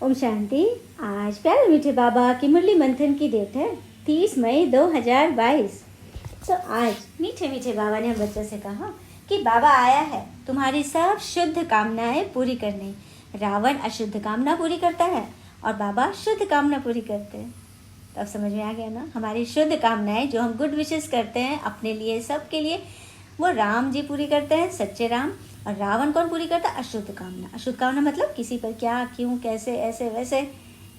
ओम शांति। आज प्यारे मीठे बाबा की मुरली मंथन की डेट है 30 मई 2022। तो आज मीठे मीठे बाबा ने हम बच्चों से कहा कि बाबा आया है तुम्हारी सब शुद्ध कामनाएं पूरी करने। रावण अशुद्ध कामना पूरी करता है और बाबा शुद्ध कामना पूरी करते हैं। तो अब समझ में आ गया ना, हमारी शुद्ध कामनाएं जो हम गुड विशेस करते हैं अपने लिए सबके लिए, वो राम जी पूरी करते हैं, सच्चे राम। और रावण कौन पूरी करता है? अशुद्ध कामना। अशुद्ध कामना मतलब किसी पर क्या, क्यों, कैसे, ऐसे वैसे,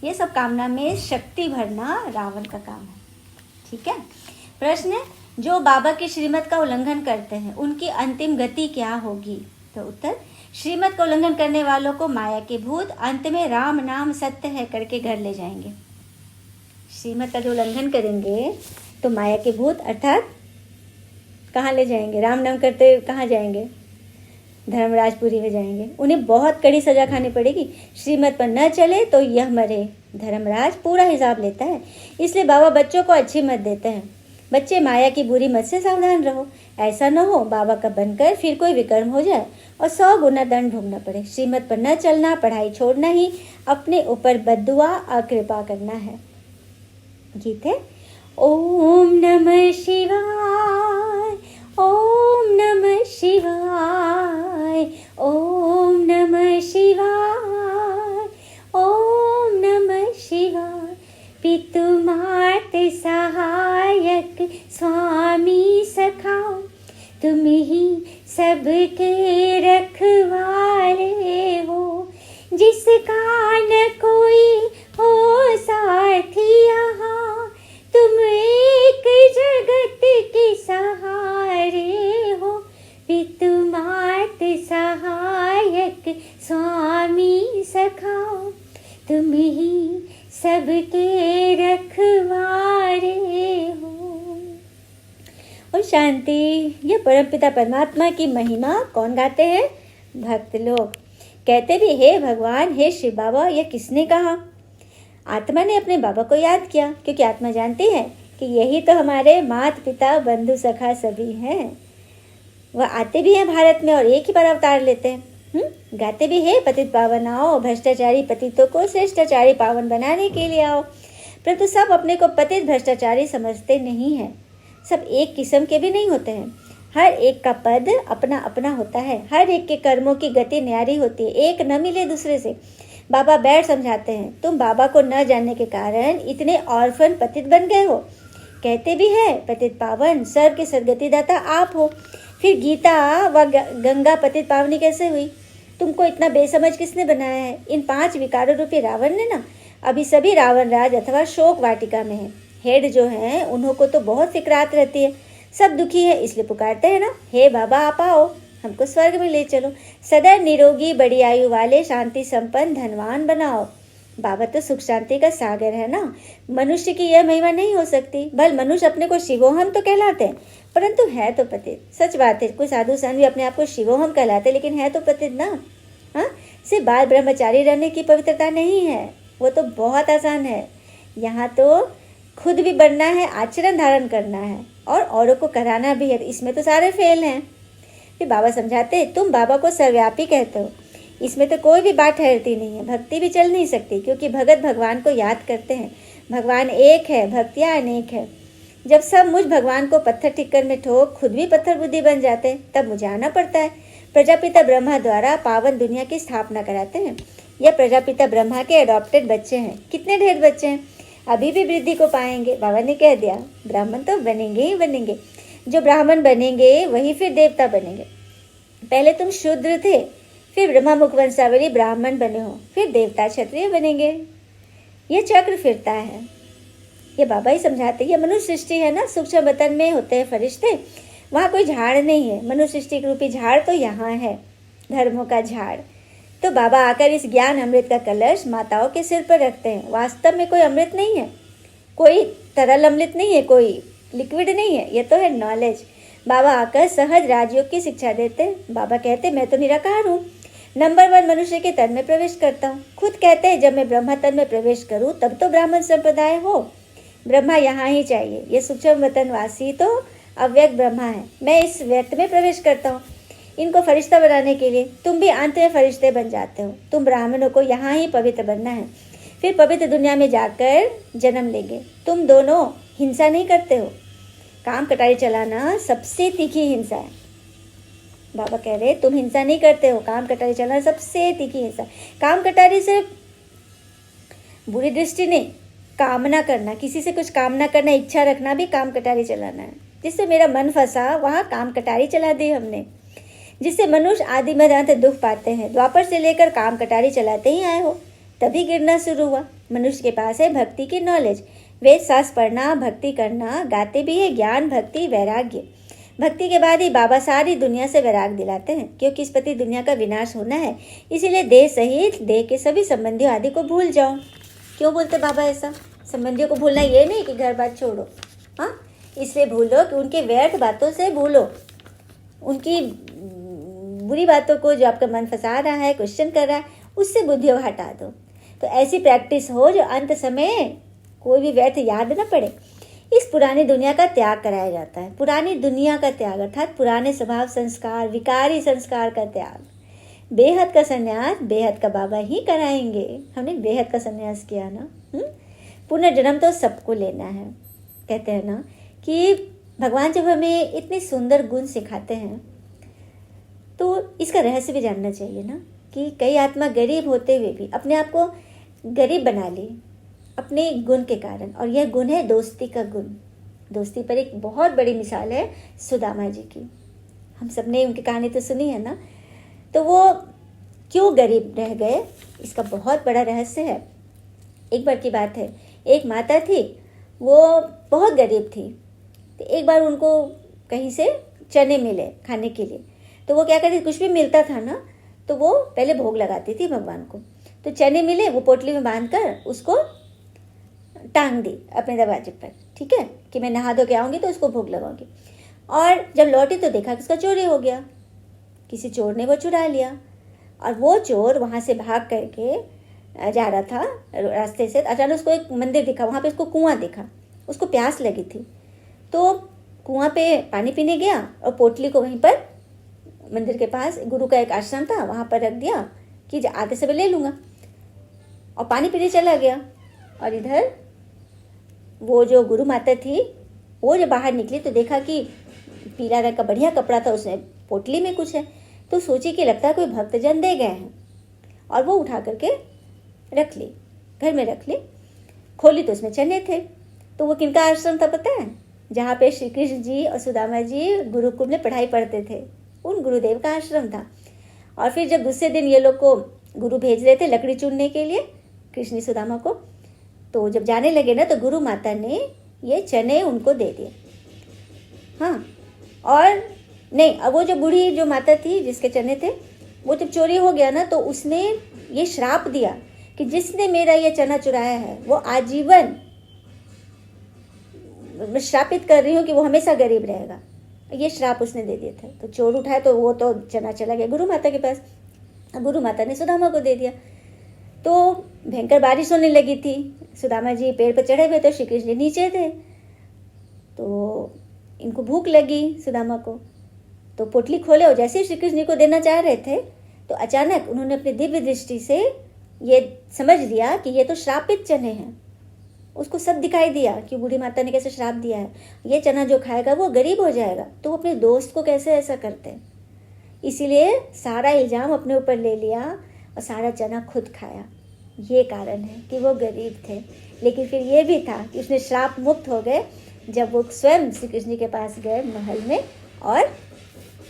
ये सब कामना में शक्ति भरना रावण का काम है। ठीक है। प्रश्न है, जो बाबा की श्रीमत का उल्लंघन करते हैं उनकी अंतिम गति क्या होगी? तो उत्तर, श्रीमत का उल्लंघन करने वालों को माया के भूत अंत में राम नाम सत्य है करके घर ले जाएंगे। श्रीमत का जो उल्लंघन करेंगे तो माया के भूत अर्थात कहाँ ले जाएंगे? राम नाम करते कहाँ जाएंगे? धर्मराजपुरी में जाएंगे। उन्हें बहुत कड़ी सजा खानी पड़ेगी। श्रीमत पर न चले तो यह मरे। धर्मराज पूरा हिसाब लेता है, इसलिए बाबा बच्चों को अच्छी मत देते हैं। बच्चे माया की बुरी मत से सावधान रहो, ऐसा न हो बाबा का बनकर फिर कोई विकर्म हो जाए और 100 गुना दंड भोगना पड़े। श्रीमत पर न चलना, पढ़ाई छोड़ना ही अपने ऊपर बद्दुआ अकृपा करना है। गीत है, ओम नमः शिवाय, ओम नमः शिवाय, ओम नमः शिवाय, ओम नमः शिवाय। पितु मात सहायक स्वामी सखा, तुम ही सबके रखवाले हो। जिसका न कोई हो साथी यहाँ, तुम एक जगत के सहारे हो। पितु मात सहायक स्वामी सखा, तुम ही सबके रखवारे हो। और शांति। यह परमपिता परमात्मा की महिमा कौन गाते हैं? भक्त लोग। कहते भी, हे भगवान, हे शिव बाबा, यह किसने कहा? आत्मा ने अपने बाबा को याद किया, क्योंकि आत्मा जानती है कि यही तो हमारे माता पिता बंधु सखा सभी हैं। वह आते भी हैं भारत में और एक ही बार अवतार लेते हैं। गाते भी है, पतित पावन आओ, भ्रष्टाचारी पतितों को श्रेष्ठाचारी पावन बनाने के लिए आओ। परंतु सब अपने को पतित भ्रष्टाचारी समझते नहीं हैं। सब एक किस्म के भी नहीं होते हैं। हर एक का पद अपना अपना होता है। हर एक के कर्मों की गति न्यारी होती है, एक न मिले दूसरे से। बाबा बैठ समझाते हैं, तुम बाबा को न जानने के कारण इतने ऑर्फन पतित बन गए हो। कहते भी है, पतित पावन सर्व के सदगति दाता आप हो। फिर गीता व गंगा पतित पावनी कैसे हुई? तुमको इतना बेसमझ किसने बनाया है? इन 5 विकारों रूपी रावण ने ना। अभी सभी रावण राज अथवा शोक वाटिका में है। हेड जो हैं उन्हों को तो बहुत फिक्रात रहती है। सब दुखी है, इसलिए पुकारते हैं ना, हे बाबा आप आओ, हमको स्वर्ग में ले चलो। सदा निरोगी बड़ी आयु वाले शांति संपन्न धनवान बनाओ। बाबा तो सुख शांति का सागर है ना। मनुष्य की यह महिमा नहीं हो सकती। भल मनुष्य अपने को शिवोहम तो कहलाते हैं, परंतु है तो पतित। सच बात है, कोई साधु संत भी अपने आप को शिवोहम कहलाते, लेकिन है तो पतित ना। हाँ, सिर्फ बाल ब्रह्मचारी रहने की पवित्रता नहीं है, वो तो बहुत आसान है। यहाँ तो खुद भी बनना है, आचरण धारण करना है और औरों को कराना भी है। इसमें तो सारे फेल हैं। फिर बाबा समझाते, तुम बाबा को सर्वव्यापी कहते हो, इसमें तो कोई भी बात ठहरती नहीं है। भक्ति भी चल नहीं सकती, क्योंकि भगत भगवान को याद करते हैं। भगवान एक है, भक्तियाँ अनेक है। जब सब मुझ भगवान को पत्थर ठिक्कर में ठोक खुद भी पत्थर बुद्धि बन जाते हैं, तब मुझे आना पड़ता है। प्रजापिता ब्रह्मा द्वारा पावन दुनिया की स्थापना कराते हैं। यह प्रजापिता ब्रह्मा के अडॉप्टेड बच्चे हैं। कितने ढेर बच्चे हैं, अभी भी वृद्धि को पाएंगे। बाबा ने कह दिया, ब्राह्मण तो बनेंगे ही बनेंगे। जो ब्राह्मण बनेंगे वही फिर देवता बनेंगे। पहले तुम शूद्र थे, फिर ब्रह्मा मुखवंशावली ब्राह्मण बने हो, फिर देवता क्षत्रिय बनेंगे। यह चक्र फिरता है। ये बाबा ही समझाते। ये मनुष्य सृष्टि है ना, सूक्ष्म वतन में होते हैं फरिश्ते, वहाँ कोई झाड़ नहीं है। मनुष्य सृष्टि रूपी झाड़ तो यहाँ है, धर्मों का झाड़। तो बाबा आकर इस ज्ञान अमृत का कलश माताओं के सिर पर रखते हैं। वास्तव में कोई अमृत नहीं है, कोई तरल अमृत नहीं है, कोई लिक्विड नहीं है, ये तो है नॉलेज। बाबा आकर सहज राजयोग की शिक्षा देते। बाबा कहते, मैं तो निराकार हूँ, नंबर 1 मनुष्य के तन में प्रवेश करता हूँ। खुद कहते हैं, जब मैं ब्रह्मा तन में प्रवेश करूँ तब तो ब्राह्मण संप्रदाय हो। ब्रह्मा यहाँ ही चाहिए। ये सूक्ष्म वतनवासी तो अव्यक्त ब्रह्मा है, मैं इस व्यक्त में प्रवेश करता हूँ। इनको फरिश्ता बनाने के लिए। तुम भी अंत में फरिश्ते बन जाते हो। तुम ब्राह्मणों को यहाँ ही पवित्र बनना है, फिर पवित्र दुनिया में जाकर जन्म लेंगे। तुम दोनों हिंसा नहीं करते हो। काम कटारी चलाना सबसे तीखी हिंसा है। बाबा कह रहे तुम हिंसा नहीं करते हो, काम कटारी चलाना सबसे तीखी हिंसा। काम कटारी सिर्फ बुरी दृष्टि नहीं, कामना करना, किसी से कुछ कामना करना, इच्छा रखना भी काम कटारी चलाना है। जिससे मेरा मन फंसा वहाँ काम कटारी चला दी हमने, जिससे मनुष्य आदि में अंत दुख पाते हैं। द्वापर से लेकर काम कटारी चलाते ही आए हो, तभी गिरना शुरू हुआ। मनुष्य के पास है भक्ति की नॉलेज, वेद शास्त्र पढ़ना, भक्ति करना, गाते भी है ज्ञान, भक्ति, वैराग्य। भक्ति के बाद ही बाबा सारी दुनिया से वैराग दिलाते हैं, क्योंकि इस प्रति दुनिया का विनाश होना है। इसीलिए देह सहित देह के सभी संबंधियों आदि को भूल जाओ। क्यों बोलते बाबा ऐसा? संबंधियों को भूलना ये नहीं कि घर बात छोड़ो, हाँ, इसलिए भूलो कि उनके व्यर्थ बातों से भूलो, उनकी बुरी बातों को जो आपका मन फंसा रहा है, क्वेश्चन कर रहा है, उससे बुद्धि हटा दो। तो ऐसी प्रैक्टिस हो जो अंत समय कोई भी व्यर्थ याद न पड़े। इस पुरानी दुनिया का त्याग कराया जाता है। पुरानी दुनिया का त्याग अर्थात पुराने स्वभाव संस्कार, विकारी संस्कार का त्याग। बेहद का संन्यास बेहद का बाबा ही कराएंगे। हमने बेहद का संन्यास किया ना। पुनर्जन्म तो सबको लेना है। कहते हैं ना कि भगवान जब हमें इतने सुंदर गुण सिखाते हैं तो इसका रहस्य भी जानना चाहिए ना, कि कई आत्मा गरीब होते हुए भी अपने आप को गरीब बना ली अपने गुण के कारण, और यह गुण है दोस्ती का गुण। दोस्ती पर एक बहुत बड़ी मिसाल है सुदामा जी की। हम सब ने उनकी कहानी तो सुनी है ना। तो वो क्यों गरीब रह गए, इसका बहुत बड़ा रहस्य है। एक बार की बात है, एक माता थी, वो बहुत गरीब थी। तो एक बार उनको कहीं से चने मिले खाने के लिए। तो वो क्या करती, कुछ भी मिलता था ना तो वो पहले भोग लगाती थी भगवान को। तो चने मिले, वो पोटली में बांध कर उसको टांग दी अपने दरवाजे पर, ठीक है, कि मैं नहा धो के आऊँगी तो उसको भोग लगाऊंगी। और जब लौटी तो देखा कि उसका चोरी हो गया, किसी चोर ने वो चुरा लिया। और वो चोर वहाँ से भाग करके जा रहा था रास्ते से, अचानक उसको एक मंदिर दिखा, वहाँ पे उसको कुआं दिखा। उसको प्यास लगी थी तो कुआं पे पानी पीने गया और पोटली को वहीं पर मंदिर के पास गुरु का एक आश्रम था वहाँ पर रख दिया कि आते समय ले लूँगा, और पानी पीने चला गया। और इधर वो जो गुरु माता थी वो जब बाहर निकली तो देखा कि पीला रंग का बढ़िया कपड़ा था, उसने पोटली में कुछ है। तो सोची कि लगता है कोई भक्तजन दे गए हैं, और वो उठा करके रख ली, घर में रख ली। खोली तो उसमें चने थे। तो वो किनका आश्रम था पता है? जहाँ पे श्री कृष्ण जी और सुदामा जी गुरुकुल में पढ़ाई पढ़ते थे, उन गुरुदेव का आश्रम था। और फिर जब दूसरे दिन ये लोग को गुरु भेज रहे थे लकड़ी चुनने के लिए, कृष्ण सुदामा को, तो जब जाने लगे ना तो गुरु माता ने ये चने उनको दे दिए। हाँ, और नहीं, अब वो जो बूढ़ी जो माता थी जिसके चने थे, वो जब चोरी हो गया ना तो उसने ये श्राप दिया कि जिसने मेरा ये चना चुराया है वो आजीवन, मैं श्रापित कर रही हूँ कि वो हमेशा गरीब रहेगा। ये श्राप उसने दे दिया था। तो चोर उठाया तो वो तो चना चला गया गुरु माता के पास। गुरु माता ने सुदामा को दे दिया। तो भयंकर बारिश होने लगी थी। सुदामा जी पेड़ पर चढ़े हुए थे, श्री कृष्ण जी नीचे थे। तो इनको भूख लगी सुदामा को, तो पोटली खोले और जैसे ही श्री कृष्ण जी को देना चाह रहे थे तो अचानक उन्होंने अपनी दिव्य दृष्टि से ये समझ लिया कि ये तो श्रापित चने हैं। उसको सब दिखाई दिया कि बूढ़ी माता ने कैसे श्राप दिया है, ये चना जो खाएगा वो गरीब हो जाएगा। तो वो अपने दोस्त को कैसे ऐसा करते हैं, इसीलिए सारा इल्जाम अपने ऊपर ले लिया और सारा चना खुद खाया। ये कारण है कि वो गरीब थे। लेकिन फिर ये भी था कि उसने श्राप मुक्त हो गए जब वो स्वयं श्री कृष्ण के पास गए महल में, और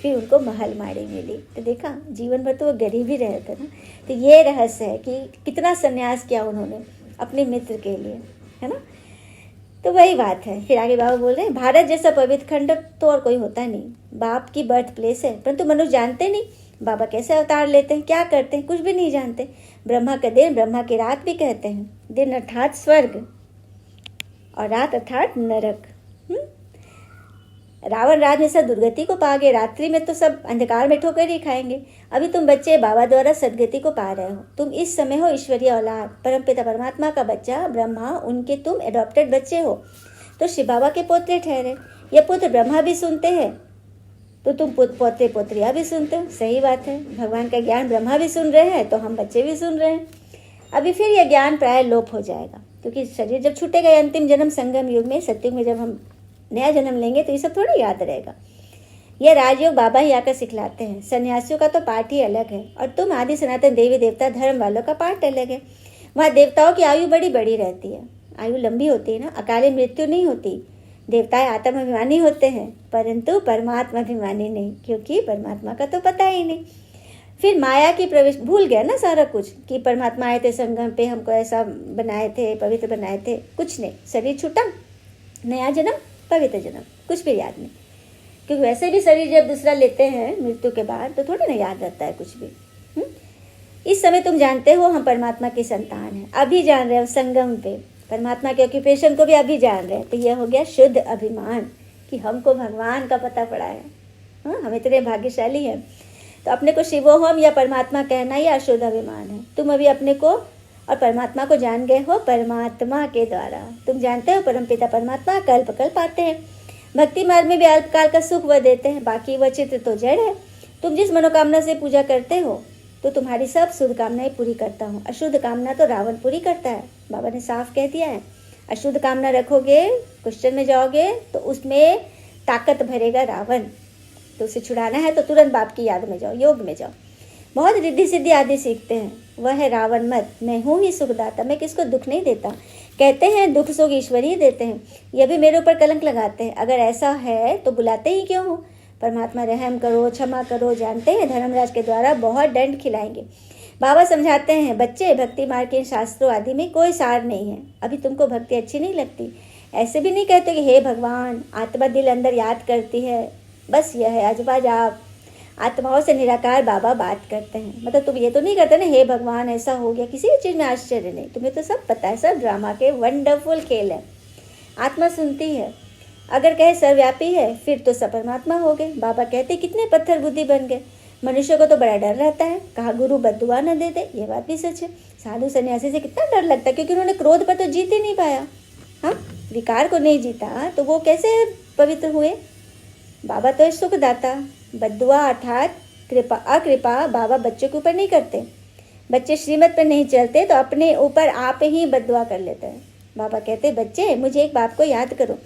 फिर उनको महल माड़ी मिली। तो देखा, जीवन भर तो वो गरीब ही रहे थे ना। तो ये रहस्य है कि कितना संन्यास किया उन्होंने अपने मित्र के लिए, है ना। तो वही बात है। फिर आगे बाबा बोल रहे हैं, भारत जैसा पवित्र खंड तो और कोई होता नहीं। बाप की बर्थ प्लेस है, परंतु मनुष्य जानते नहीं बाबा कैसे अवतार लेते हैं, क्या करते हैं, कुछ भी नहीं जानते। ब्रह्मा का दिन, ब्रह्मा की रात भी कहते हैं। दिन अर्थात स्वर्ग और रात अर्थात नरक। रावण राज में सब दुर्गति को पा गए, रात्रि में तो सब अंधकार में ठोकर ही खाएंगे। अभी तुम बच्चे बाबा द्वारा सदगति को पा रहे हो। तुम इस समय हो ईश्वरीय औलाद, परमपिता परमात्मा का बच्चा ब्रह्मा, उनके तुम एडॉप्टेड बच्चे हो, तो शिव बाबा के पोते ठहरे। ये पुत्र ब्रह्मा भी सुनते हैं तो तुम पोते पोत्रियाँ भी सुनते हो। सही बात है, भगवान का ज्ञान ब्रह्मा भी सुन रहे हैं तो हम बच्चे भी सुन रहे हैं। अभी फिर यह ज्ञान प्राय लोप हो जाएगा, क्योंकि शरीर जब छूटेगा, अंतिम जन्म संगम युग में, सतयुग में जब हम नया जन्म लेंगे तो ये सब थोड़ा याद रहेगा। यह राजयोग बाबा ही आकर सिखलाते हैं। सन्यासियों का तो पाठ ही अलग है, और तुम आदि सनातन देवी देवता धर्म वालों का पाठ अलग है। वहाँ देवताओं की आयु बड़ी बड़ी रहती है, आयु लंबी होती है ना, अकाले मृत्यु नहीं होती। देवताएं आत्माभिमानी होते हैं, परंतु परमात्मा अभिमानी नहीं, क्योंकि परमात्मा का तो पता ही नहीं। फिर माया की प्रवेश, भूल गया ना सारा कुछ कि परमात्मा आए थे संगम पे, हमको ऐसा बनाए थे, पवित्र बनाए थे। कुछ नहीं, शरीर छूटा, नया जन्म, पवित्र जन्म, कुछ भी याद नहीं। क्योंकि वैसे भी शरीर जब दूसरा लेते हैं मृत्यु के बाद तो थोड़ा ना याद रहता है कुछ भी। इस समय तुम जानते हो हम परमात्मा की संतान हैं, अभी जान रहे हो संगम पे परमात्मा के ऑक्यूपेशन को भी अभी जान रहे हैं। तो यह हो गया शुद्ध अभिमान कि हमको भगवान का पता पड़ा है। हाँ, हम इतने भाग्यशाली हैं। तो अपने को शिवोहम या परमात्मा कहना यह अशुद्ध अभिमान है। तुम अभी अपने को और परमात्मा को जान गए हो परमात्मा के द्वारा। तुम जानते हो परमपिता परमात्मा कल्प कल्प आते हैं। भक्ति मार्ग में भी अल्पकाल का सुख वह देते हैं, बाकी वह चित्र तो जड़ है। तुम जिस मनोकामना से पूजा करते हो तो तुम्हारी सब शुद्ध कामनाएं पूरी करता हूँ। अशुद्ध कामना तो रावण पूरी करता है, बाबा ने साफ कह दिया है। अशुद्ध कामना रखोगे, क्वेश्चन में जाओगे तो उसमें ताकत भरेगा रावण। तो उसे छुड़ाना है तो तुरंत बाप की याद में जाओ, योग में जाओ। बहुत रिद्धि सिद्धि आदि सीखते हैं, वह है रावण मत। मैं हूँ ही सुखदाता, मैं किसको दुख नहीं देता। कहते हैं दुख सुख ईश्वर ही देते हैं, यह भी मेरे ऊपर कलंक लगाते हैं। अगर ऐसा है तो बुलाते ही क्यों हो। परमात्मा रहम करो, क्षमा करो, जानते हैं धर्मराज के द्वारा बहुत दंड खिलाएंगे। बाबा समझाते हैं बच्चे, भक्ति मार्ग के शास्त्रों आदि में कोई सार नहीं है। अभी तुमको भक्ति अच्छी नहीं लगती, ऐसे भी नहीं कहते कि हे भगवान, आत्मा दिल अंदर याद करती है, बस यह है अजबा जाप। आत्माओं से निराकार बाबा बात करते हैं, मतलब तुम ये तो नहीं करते ना हे भगवान ऐसा हो गया, किसी भी चीज़ में आश्चर्य नहीं, तुम्हें तो सब पता है, सब ड्रामा के वंडरफुल खेल है। आत्मा सुनती है, अगर कहे सर्वव्यापी है फिर तो सब परमात्मा हो गए। बाबा कहते कितने पत्थर बुद्धि बन गए। मनुष्य को तो बड़ा डर रहता है, कहा गुरु बद्दुआ न दे दे, ये बात भी सच है। साधु सन्यासी से कितना डर लगता है, क्योंकि उन्होंने क्रोध पर तो जीत ही नहीं पाया। हाँ, विकार को नहीं जीता तो वो कैसे पवित्र हुए। बाबा तो सुखदाता, बद्दुआ अर्थात कृपा अकृपा बाबा बच्चों के ऊपर नहीं करते। बच्चे श्रीमत पर नहीं चलते तो अपने ऊपर आप ही बद्दुआ कर लेते हैं। बाबा कहते बच्चे मुझे एक बात को याद करो,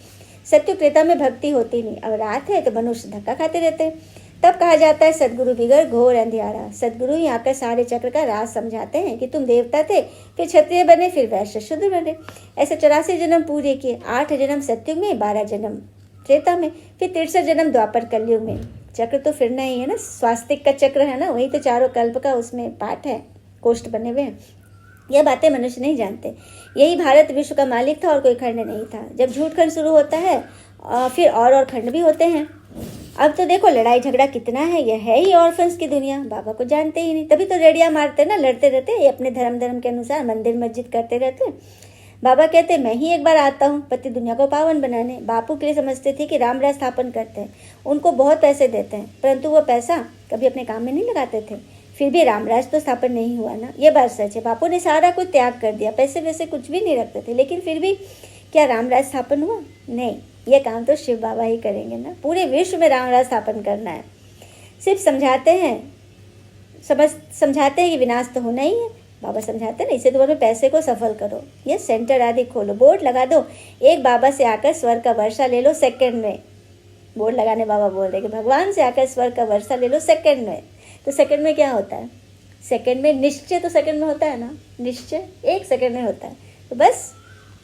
सत्य त्रेता में भक्ति होती नहीं, अब रात है तो मनुष्य धक्का खाते रहते हैं। तब कहा जाता है सदगुरु बिगड़ घोर अंधियारा। सदगुरु ही आकर सारे चक्र का राज समझाते हैं कि तुम देवता थे, फिर क्षत्रिय बने, फिर वैश्य शूद्र बने। ऐसे 84 जन्म पूरे किए, 8 जन्म सत्युग में, 12 जन्म त्रेता में, फिर 63 जन्म द्वापर कलयुग में। चक्र तो फिरना ही है ना, स्वास्तिक का चक्र है ना, वही तो चारों कल्प का उसमें पाठ है, कोष्ठ बने हुए हैं। यह बातें मनुष्य नहीं जानते। यही भारत विश्व का मालिक था और कोई खंड नहीं था। जब झूठ खंड शुरू होता है फिर और खंड भी होते हैं। अब तो देखो लड़ाई झगड़ा कितना है, यह है ही ऑर्फन्स की दुनिया, बाबा को जानते ही नहीं, तभी तो रेडिया मारते ना, लड़ते रहते, ये अपने धर्म के अनुसार मंदिर मस्जिद करते रहते। बाबा कहते मैं ही एक बार आता हूँ पति दुनिया को पावन बनाने। बापू के लिए समझते थे कि रामराज स्थापन करते हैं, उनको बहुत पैसे देते हैं, परंतु वो पैसा कभी अपने काम में नहीं लगाते थे। फिर भी रामराज तो स्थापन नहीं हुआ ना, ये बात सच है। बापू ने सारा कुछ त्याग कर दिया, पैसे वैसे कुछ भी नहीं रखते थे, लेकिन फिर भी क्या रामराज स्थापन हुआ? नहीं, ये काम तो शिव बाबा ही करेंगे ना, पूरे विश्व में रामराज स्थापन करना है। सिर्फ समझाते हैं कि विनाश तो होना ही है। बाबा समझाते हैं ना, इसे तुम्हारे पैसे को सफल करो, ये सेंटर आदि खोलो, बोर्ड लगा दो, एक बाबा से आकर स्वर्ग का वर्षा ले लो सेकंड में। बोर्ड लगाने बाबा बोल रहे कि भगवान से आकर स्वर्ग का वर्षा ले लो सेकंड में। तो सेकंड में क्या होता है? सेकंड में निश्चय तो सेकंड में होता है ना, निश्चय 1 सेकंड में होता है, तो बस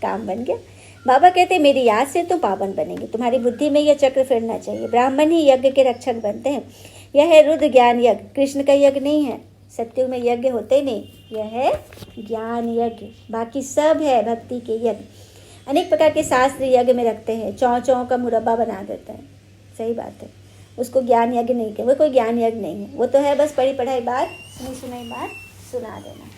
काम बन गया। बाबा कहते मेरी याद से तुम पावन बनेंगे, तुम्हारी बुद्धि में यह चक्र फिरना चाहिए। ब्राह्मण ही यज्ञ के रक्षक बनते हैं, यह है रुद्र ज्ञान यज्ञ, कृष्ण का यज्ञ नहीं है। सत्युग में यज्ञ होते नहीं, यह है ज्ञान यज्ञ, बाकी सब है भक्ति के यज्ञ। अनेक प्रकार के शास्त्र यज्ञ में रखते हैं, चौ का मुरब्बा बना देते हैं, सही बात है, उसको ज्ञान यज्ञ नहीं कहते, वो कोई ज्ञान यज्ञ नहीं है, वो तो है बस पढ़ी पढ़ाई बात, सुनी सुनाई बात सुना देना।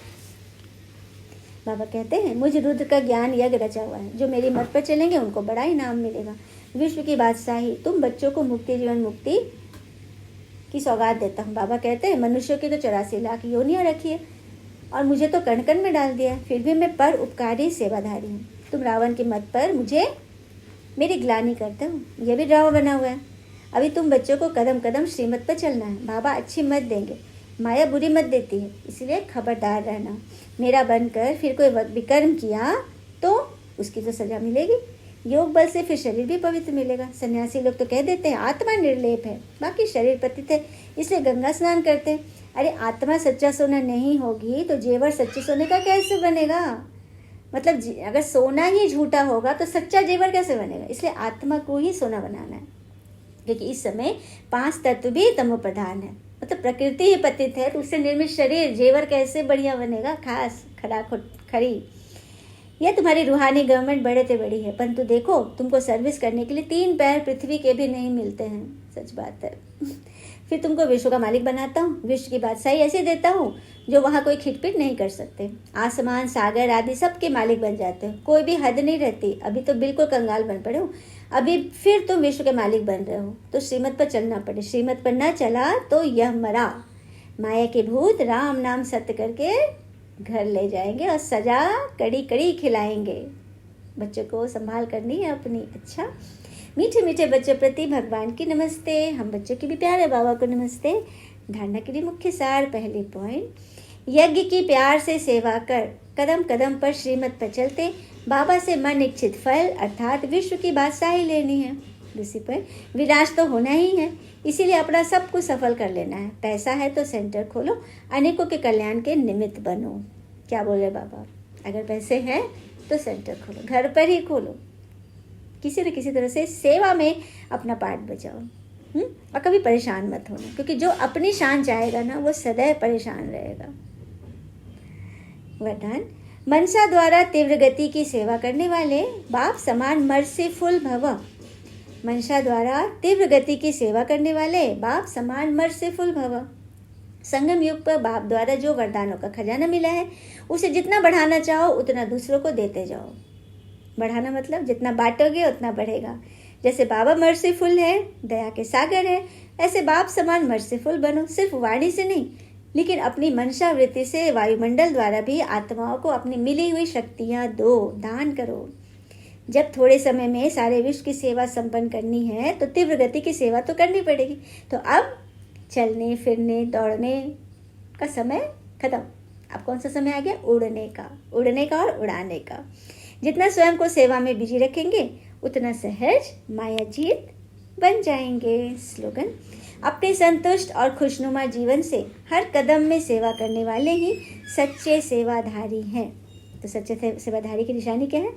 बाबा कहते हैं मुझ रुद्र का ज्ञान यज्ञ रचा हुआ है, जो मेरी मत पर चलेंगे उनको बड़ा इनाम मिलेगा, विश्व की बादशाही। तुम बच्चों को मुक्ति जीवन मुक्ति की सौगात देता हूँ। बाबा कहते हैं मनुष्यों की तो 84 लाख योनियाँ रखी है और मुझे तो कण कण में डाल दिया है, फिर भी मैं पर उपकारी सेवाधारी हूँ। तुम रावण की मत पर मुझे मेरी ग्लानि करते हो, यह भी ड्रामा बना हुआ है। अभी तुम बच्चों को कदम कदम श्रीमत पर चलना है। बाबा अच्छी मत देंगे, माया बुरी मत देती है, इसलिए खबरदार रहना। मेरा बनकर फिर कोई विकर्म किया तो उसकी तो सजा मिलेगी। योग बल से फिर शरीर भी पवित्र मिलेगा। सन्यासी लोग तो कह देते हैं आत्मा निर्लेप है, बाकी शरीर पतित है, इसलिए गंगा स्नान करते हैं। अरे आत्मा सच्चा सोना नहीं होगी तो जेवर सच्चे सोने का कैसे बनेगा? मतलब अगर सोना ही झूठा होगा तो सच्चा जेवर कैसे बनेगा? इसलिए आत्मा को ही सोना बनाना है, क्योंकि इस समय 5 तत्व भी तमो प्रधान है। मतलब प्रकृति ही पतित है, तो उससे निर्मित शरीर जेवर कैसे बढ़िया बनेगा? खास खरी। यह तुम्हारी रूहानी गवर्नमेंट बड़े से बड़ी है, परंतु देखो तुमको सर्विस करने के लिए 3 पैर पृथ्वी के भी नहीं मिलते हैं। सच बात है। फिर तुमको विश्व का मालिक बनाता हूँ, विश्व की बादशाही ऐसे देता हूँ जो वहाँ कोई खिटपिट नहीं कर सकते। आसमान सागर आदि सबके मालिक बन जाते हो, कोई भी हद नहीं रहती। अभी तो बिल्कुल कंगाल बन पड़े हो, अभी फिर तुम विश्व के मालिक बन रहे हो, तो श्रीमत पर चलना पड़े। श्रीमत पर न चला तो यह मरा। माया के भूत राम नाम सत्य करके घर ले जाएंगे और सजा कड़ी कड़ी खिलाएंगे। बच्चों को संभाल करनी है अपनी। अच्छा, मीठे मीठे बच्चों प्रति भगवान की नमस्ते। हम बच्चों की भी प्यारे बाबा को नमस्ते। धारणा के लिए मुख्य सार, पहले पॉइंट, यज्ञ की प्यार से सेवा कर, कदम कदम पर श्रीमत पर चलते बाबा से मन इच्छित फल अर्थात विश्व की बादशाही लेनी है। दूसरी पॉइंट, विनाश तो होना ही है, इसीलिए अपना सब कुछ सफल कर लेना है। पैसा है तो सेंटर खोलो, अनेकों के कल्याण के निमित्त बनो। क्या बोल रहे बाबा? अगर पैसे हैं तो सेंटर खोलो, घर पर ही खोलो, किसी न किसी तरह से सेवा में अपना पार्ट बचाओ। और कभी परेशान मत होना, क्योंकि जो अपनी शान चाहेगा ना वो सदैव परेशान रहेगा। वरदान, मनसा द्वारा तीव्र गति की सेवा करने वाले बाप समान मर्सीफुल भव। मनसा द्वारा तीव्र गति की सेवा करने वाले बाप समान मर्सीफुल भव। संगम युग पर बाप द्वारा जो वरदानों का खजाना मिला है उसे जितना बढ़ाना चाहो उतना दूसरों को देते जाओ। बढ़ाना मतलब जितना बांटोगे उतना बढ़ेगा। जैसे बाबा मर्सीफुल है, दया के सागर है, ऐसे बाप समान मर्सीफुल बनो। सिर्फ वाणी से नहीं, लेकिन अपनी मनसा वृत्ति से वायुमंडल द्वारा भी आत्माओं को अपनी मिली हुई शक्तियाँ दो, दान करो। जब थोड़े समय में सारे विश्व की सेवा संपन्न करनी है तो तीव्र गति की सेवा तो करनी पड़ेगी। तो अब चलने फिरने दौड़ने का समय खत्म। अब कौन सा समय आ गया? उड़ने का और उड़ाने का। जितना स्वयं को सेवा में बिजी रखेंगे उतना सहज मायाजीत बन जाएंगे। स्लोगन, अपने संतुष्ट और खुशनुमा जीवन से हर कदम में सेवा करने वाले ही सच्चे सेवाधारी हैं। तो सच्चे सेवाधारी की निशानी क्या है?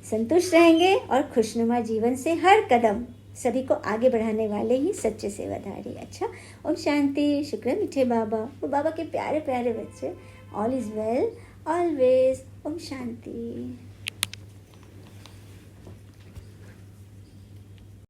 संतुष्ट रहेंगे और खुशनुमा जीवन से हर कदम सभी को आगे बढ़ाने वाले ही सच्चे सेवाधारी। अच्छा, ओम शांति। शुक्र मीठे बाबा, वो बाबा के प्यारे प्यारे बच्चे। All is well always. ओम शांति।